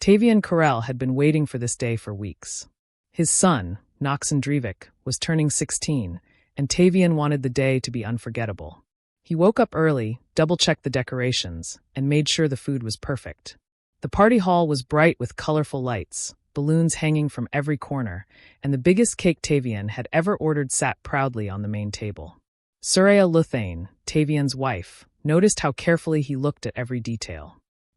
Tavian Karel had been waiting for this day for weeks. His son, Noxon Drivik, was turning 16, and Tavian wanted the day to be unforgettable. He woke up early, double-checked the decorations, and made sure the food was perfect. The party hall was bright with colorful lights, balloons hanging from every corner, and the biggest cake Tavian had ever ordered sat proudly on the main table. Suraya Luthane, Tavian's wife, noticed how carefully he looked at every detail.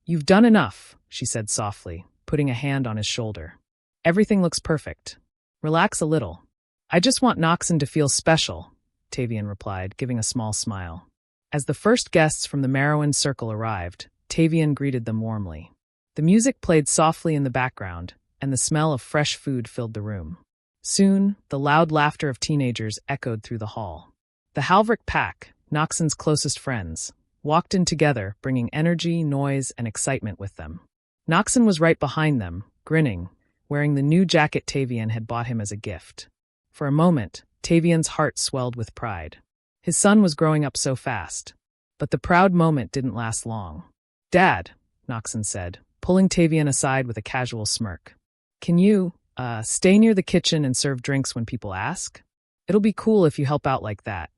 "You've done enough," she said softly, putting a hand on his shoulder. "Everything looks perfect. Relax a little." "I just want Noxon to feel special," Tavian replied, giving a small smile. As the first guests from the Marrowan circle arrived, Tavian greeted them warmly. The music played softly in the background, and the smell of fresh food filled the room. Soon, the loud laughter of teenagers echoed through the hall. The Halvrik pack, Noxon's closest friends, walked in together, bringing energy, noise, and excitement with them. Noxon was right behind them, grinning, wearing the new jacket Tavian had bought him as a gift. For a moment, Tavian's heart swelled with pride. His son was growing up so fast. But the proud moment didn't last long. "Dad," Noxon said, pulling Tavian aside with a casual smirk. "Can you, stay near the kitchen and serve drinks when people ask? It'll be cool if you help out like that.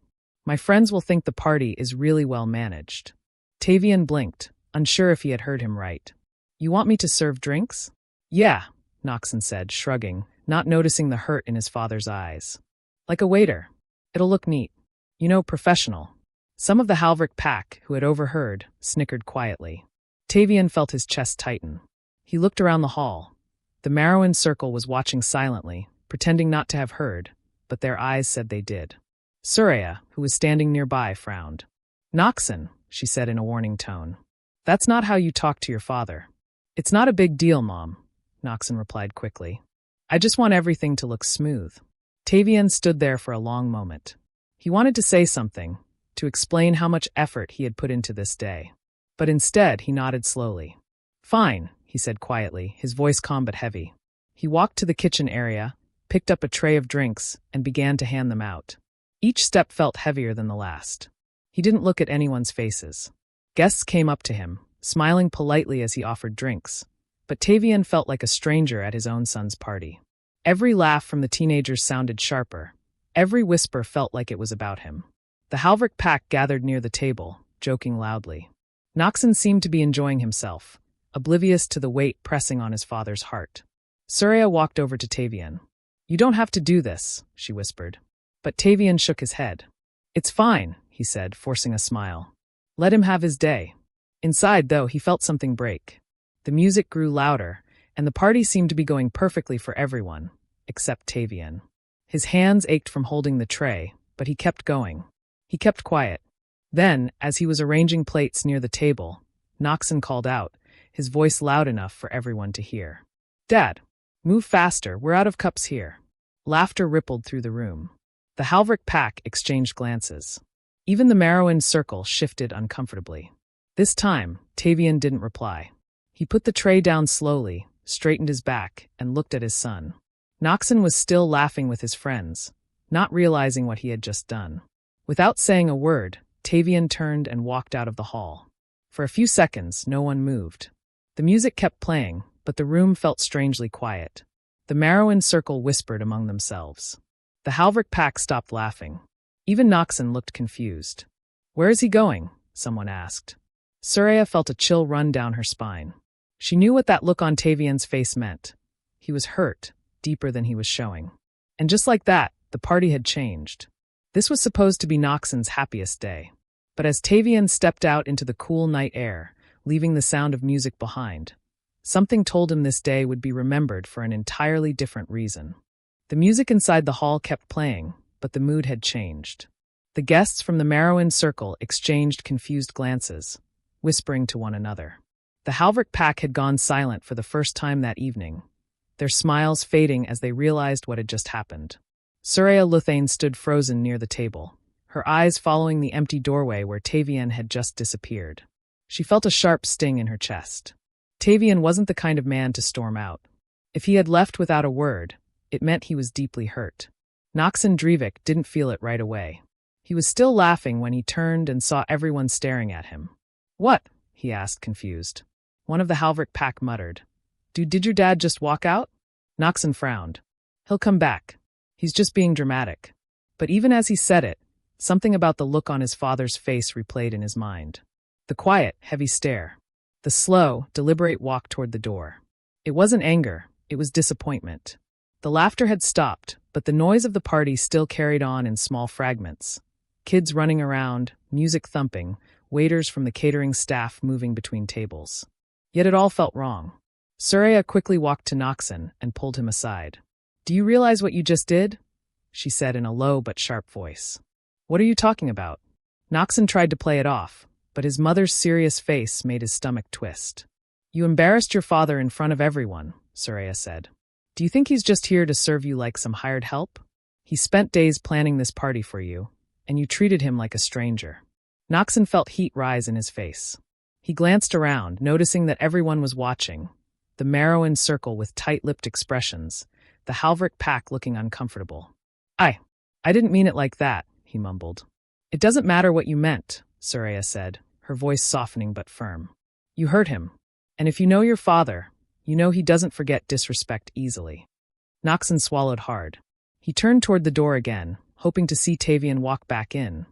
My friends will think the party is really well managed." Tavian blinked, unsure if he had heard him right. "You want me to serve drinks?" "Yeah," Noxon said, shrugging, not noticing the hurt in his father's eyes. "Like a waiter. It'll look neat. You know, professional." Some of the Halvrik pack, who had overheard, snickered quietly. Tavian felt his chest tighten. He looked around the hall. The Marrowan circle was watching silently, pretending not to have heard, but their eyes said they did. Suraya, who was standing nearby, frowned. "Noxon," she said in a warning tone. "That's not how you talk to your father." "It's not a big deal, Mom," Noxon replied quickly. "I just want everything to look smooth." Tavian stood there for a long moment. He wanted to say something, to explain how much effort he had put into this day. But instead, he nodded slowly. "Fine," he said quietly, his voice calm but heavy. He walked to the kitchen area, picked up a tray of drinks, and began to hand them out. Each step felt heavier than the last. He didn't look at anyone's faces. Guests came up to him, smiling politely as he offered drinks, but Tavian felt like a stranger at his own son's party. Every laugh from the teenagers sounded sharper. Every whisper felt like it was about him. The Halvrik pack gathered near the table, joking loudly. Noxon seemed to be enjoying himself, oblivious to the weight pressing on his father's heart. Suraya walked over to Tavian. "You don't have to do this," she whispered. But Tavian shook his head. "It's fine," he said, forcing a smile. "Let him have his day." Inside, though, he felt something break. The music grew louder, and the party seemed to be going perfectly for everyone, except Tavian. His hands ached from holding the tray, but he kept going. He kept quiet. Then, as he was arranging plates near the table, Noxon called out, his voice loud enough for everyone to hear. "Dad, move faster, we're out of cups here." Laughter rippled through the room. The Halvrik pack exchanged glances. Even the Marrowan circle shifted uncomfortably. This time, Tavian didn't reply. He put the tray down slowly, straightened his back, and looked at his son. Noxon was still laughing with his friends, not realizing what he had just done. Without saying a word, Tavian turned and walked out of the hall. For a few seconds, no one moved. The music kept playing, but the room felt strangely quiet. The Marrowan circle whispered among themselves. The Halvrik pack stopped laughing. Even Noxon looked confused. "Where is he going?" someone asked. Suraya felt a chill run down her spine. She knew what that look on Tavian's face meant. He was hurt, deeper than he was showing. And just like that, the party had changed. This was supposed to be Noxon's happiest day. But as Tavian stepped out into the cool night air, leaving the sound of music behind, something told him this day would be remembered for an entirely different reason. The music inside the hall kept playing, but the mood had changed. The guests from the Marrowan circle exchanged confused glances, whispering to one another. The Halvrik pack had gone silent for the first time that evening, their smiles fading as they realized what had just happened. Suraya Luthane stood frozen near the table, her eyes following the empty doorway where Tavian had just disappeared. She felt a sharp sting in her chest. Tavian wasn't the kind of man to storm out. If he had left without a word, it meant he was deeply hurt. Noxon Drivik didn't feel it right away. He was still laughing when he turned and saw everyone staring at him. "What?" he asked, confused. One of the Halvrik pack muttered, Did your dad just walk out? Noxon frowned. He'll come back. He's just being dramatic. But even as he said it, something about the look on his father's face replayed in his mind. The quiet, heavy stare. The slow, deliberate walk toward the door. It wasn't anger, it was disappointment. The laughter had stopped, but the noise of the party still carried on in small fragments. Kids running around, music thumping, waiters from the catering staff moving between tables. Yet it all felt wrong. Surya quickly walked to Noxon and pulled him aside. Do you realize what you just did? She said in a low but sharp voice. What are you talking about? Noxon tried to play it off, but his mother's serious face made his stomach twist. You embarrassed your father in front of everyone, Surya said. Do you think he's just here to serve you like some hired help? He spent days planning this party for you, and you treated him like a stranger. Noxon felt heat rise in his face. He glanced around, noticing that everyone was watching. The Marrowan circle with tight-lipped expressions, the Halvrik pack looking uncomfortable. I didn't mean it like that, he mumbled. It doesn't matter what you meant, Surya said, her voice softening but firm. You hurt him. And if you know your father, you know he doesn't forget disrespect easily. Noxon swallowed hard. He turned toward the door again, hoping to see Tavian walk back in,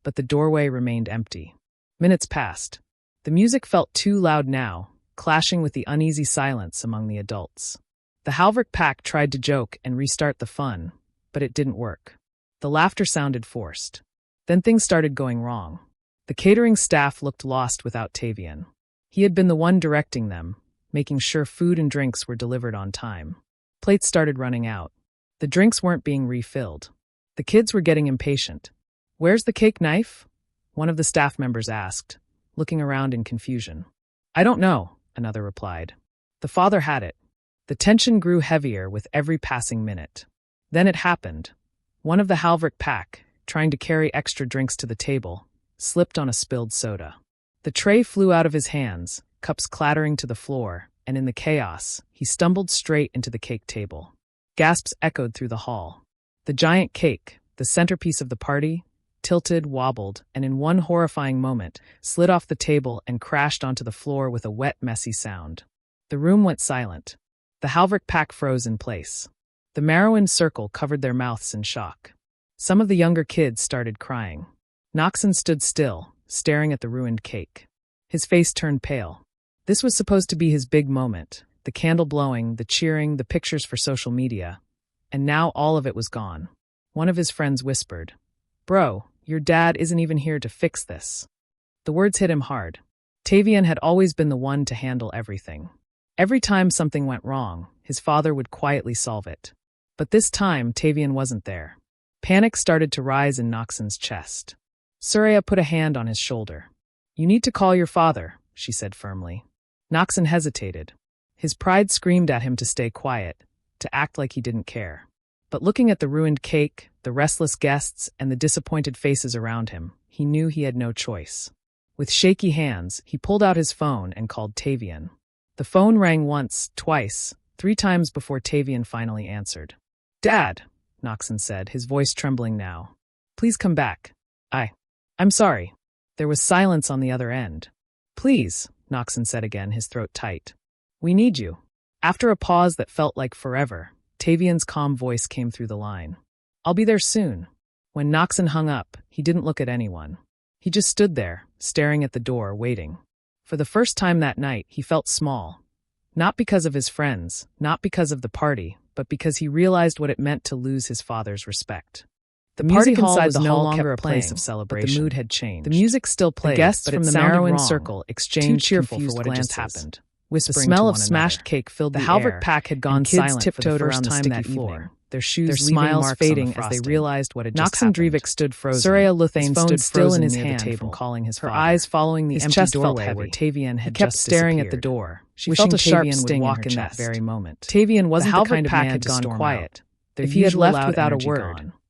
but the doorway remained empty. Minutes passed. The music felt too loud now, clashing with the uneasy silence among the adults. The Halvrik pack tried to joke and restart the fun, but it didn't work. The laughter sounded forced. Then things started going wrong. The catering staff looked lost without Tavian. He had been the one directing them, making sure food and drinks were delivered on time. Plates started running out. The drinks weren't being refilled. The kids were getting impatient. Where's the cake knife? One of the staff members asked, looking around in confusion. I don't know, another replied. The father had it. The tension grew heavier with every passing minute. Then it happened. One of the Halvrik pack, trying to carry extra drinks to the table, slipped on a spilled soda. The tray flew out of his hands, cups clattering to the floor, and in the chaos, he stumbled straight into the cake table. Gasps echoed through the hall. The giant cake, the centerpiece of the party, tilted, wobbled, and in one horrifying moment, slid off the table and crashed onto the floor with a wet, messy sound. The room went silent. The Halvrik pack froze in place. The Marrowan circle covered their mouths in shock. Some of the younger kids started crying. Noxon stood still, staring at the ruined cake. His face turned pale. This was supposed to be his big moment, the candle blowing, the cheering, the pictures for social media. And now all of it was gone. One of his friends whispered, Bro, your dad isn't even here to fix this. The words hit him hard. Tavian had always been the one to handle everything. Every time something went wrong, his father would quietly solve it. But this time, Tavian wasn't there. Panic started to rise in Noxon's chest. Surya put a hand on his shoulder. You need to call your father, she said firmly. Noxon hesitated. His pride screamed at him to stay quiet, to act like he didn't care. But looking at the ruined cake, the restless guests, and the disappointed faces around him, he knew he had no choice. With shaky hands, he pulled out his phone and called Tavian. The phone rang once, twice, 3 times before Tavian finally answered. Dad, Noxon said, his voice trembling now. Please come back. I'm sorry. There was silence on the other end. Please, Noxon said again, his throat tight. We need you. After a pause that felt like forever, Tavian's calm voice came through the line. I'll be there soon. When Noxon hung up, he didn't look at anyone. He just stood there, staring at the door, waiting. For the first time that night, he felt small. Not because of his friends, not because of the party, but because he realized what it meant to lose his father's respect. The party hall was no longer a place of celebration. But the mood had changed. The music still played, the guests from the Marrowan circle exchanged confused for what had just happened. The smell of smashed cake filled the air. The Halvrik pack had gone silent for the first time that evening, their smiles fading as they realized what had just happened. Noxon Drivik stood frozen. Surya Luthane stood still in his hand from calling his father. Her eyes following the empty doorway where Tavian had just staring at the door. She felt a sharp sting in her chest. That very moment. Tavian wasn't the kind of man to storm quiet. If he had left without a word,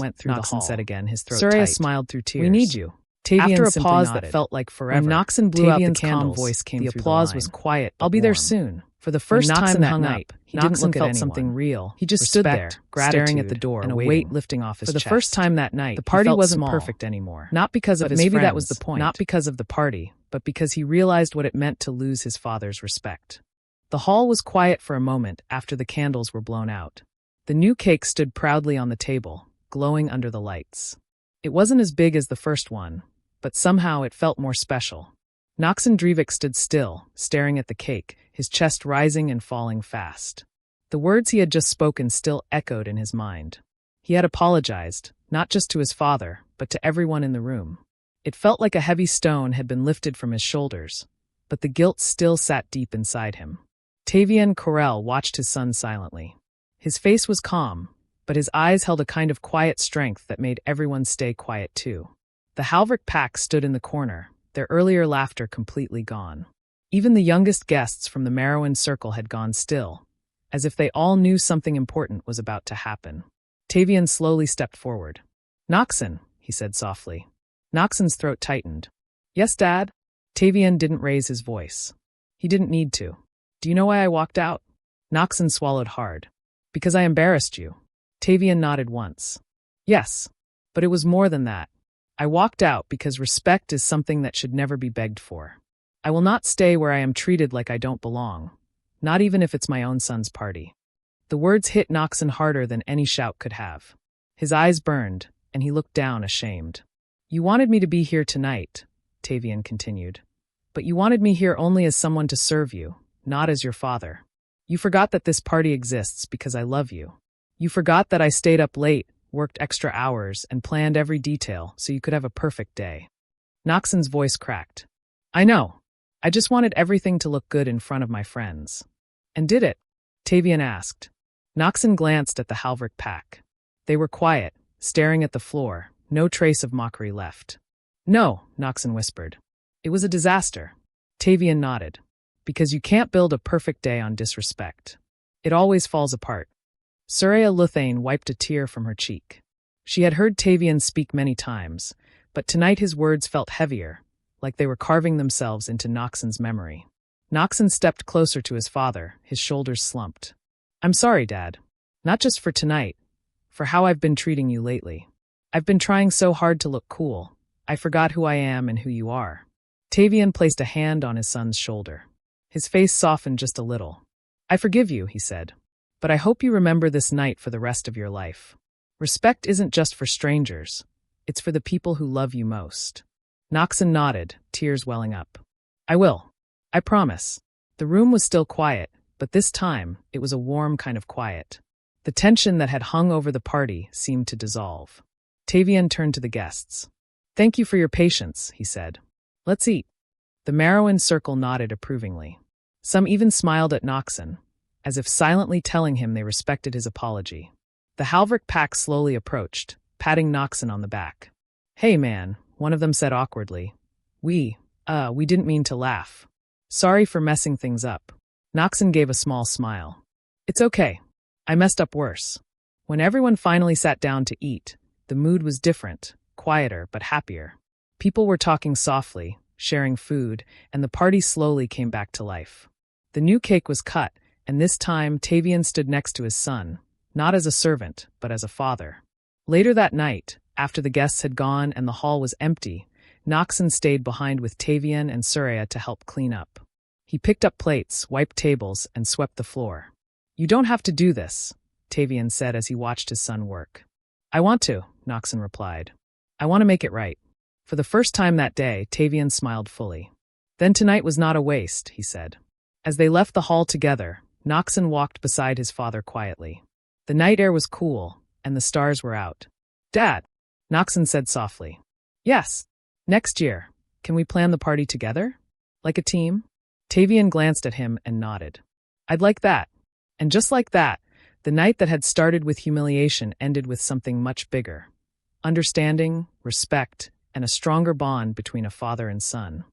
went through the hall. said again, his throat Soraya tight. smiled through tears. We need you. Tavian After a simply pause nodded. that felt like forever, When Noxon blew out the Tavian's calm candles, voice came the through applause the was line. quiet but I'll be there warm. soon. For the first When time Noxon that hung night, up, he didn't Noxon look at felt anyone. something real. He just stood there, Respect, staring at the gratitude, door, and a waiting. weight lifting off his For the chest. first time that night, The he party felt wasn't small. perfect anymore. Not because of But his maybe friends, that was the point. not because of the party, but because he realized what it meant to lose his father's respect. The hall was quiet for a moment after the candles were blown out. The new cake stood proudly on the table, glowing under the lights. It wasn't as big as the first one, but somehow it felt more special. Noxon Drivik stood still, staring at the cake, his chest rising and falling fast. The words he had just spoken still echoed in his mind. He had apologized, not just to his father, but to everyone in the room. It felt like a heavy stone had been lifted from his shoulders, but the guilt still sat deep inside him. Tavian Corell watched his son silently. His face was calm, but his eyes held a kind of quiet strength that made everyone stay quiet too. The Halvrik pack stood in the corner, their earlier laughter completely gone. Even the youngest guests from the Merowyn circle had gone still, as if they all knew something important was about to happen. Tavian slowly stepped forward. "Noxon," he said softly. Noxon's throat tightened. "Yes, Dad?" Tavian didn't raise his voice. He didn't need to. "Do you know why I walked out?" Noxon swallowed hard. "Because I embarrassed you." Tavian nodded once. "Yes, but it was more than that. I walked out because respect is something that should never be begged for. I will not stay where I am treated like I don't belong, not even if it's my own son's party." The words hit Noxon harder than any shout could have. His eyes burned, and he looked down ashamed. "You wanted me to be here tonight," Tavian continued. "But you wanted me here only as someone to serve you, not as your father. You forgot that this party exists because I love you. You forgot that I stayed up late, worked extra hours, and planned every detail so you could have a perfect day." Noxon's voice cracked. "I know. I just wanted everything to look good in front of my friends." "And did it?" Tavian asked. Noxon glanced at the Halvrik pack. They were quiet, staring at the floor, no trace of mockery left. "No," Noxon whispered. "It was a disaster." Tavian nodded. "Because you can't build a perfect day on disrespect. It always falls apart." Suraya Luthane wiped a tear from her cheek. She had heard Tavian speak many times, but tonight his words felt heavier, like they were carving themselves into Noxon's memory. Noxon stepped closer to his father, his shoulders slumped. "I'm sorry, Dad. Not just for tonight, for how I've been treating you lately. I've been trying so hard to look cool. I forgot who I am and who you are." Tavian placed a hand on his son's shoulder. His face softened just a little. "I forgive you," he said. "But I hope you remember this night for the rest of your life. Respect isn't just for strangers. It's for the people who love you most." Noxon nodded, tears welling up. "I will. I promise." The room was still quiet, but this time it was a warm kind of quiet. The tension that had hung over the party seemed to dissolve. Tavian turned to the guests. "Thank you for your patience," he said. "Let's eat." The Merowyn circle nodded approvingly. Some even smiled at Noxon, as if silently telling him they respected his apology. The Halvrik pack slowly approached, patting Noxon on the back. "Hey man," one of them said awkwardly. We didn't mean to laugh. Sorry for messing things up." Noxon gave a small smile. "It's okay. I messed up worse." When everyone finally sat down to eat, the mood was different, quieter but happier. People were talking softly, sharing food, and the party slowly came back to life. The new cake was cut, and this time Tavian stood next to his son, not as a servant, but as a father. Later that night, after the guests had gone and the hall was empty, Noxon stayed behind with Tavian and Suraya to help clean up. He picked up plates, wiped tables, and swept the floor. "You don't have to do this," Tavian said as he watched his son work. "I want to," Noxon replied. "I want to make it right." For the first time that day, Tavian smiled fully. "Then tonight was not a waste," he said. As they left the hall together, Noxon walked beside his father quietly. The night air was cool, and the stars were out. "Dad," Noxon said softly. "Yes. Next year, can we plan the party together? Like a team?" Tavian glanced at him and nodded. "I'd like that." And just like that, the night that had started with humiliation ended with something much bigger. Understanding, respect, and a stronger bond between a father and son.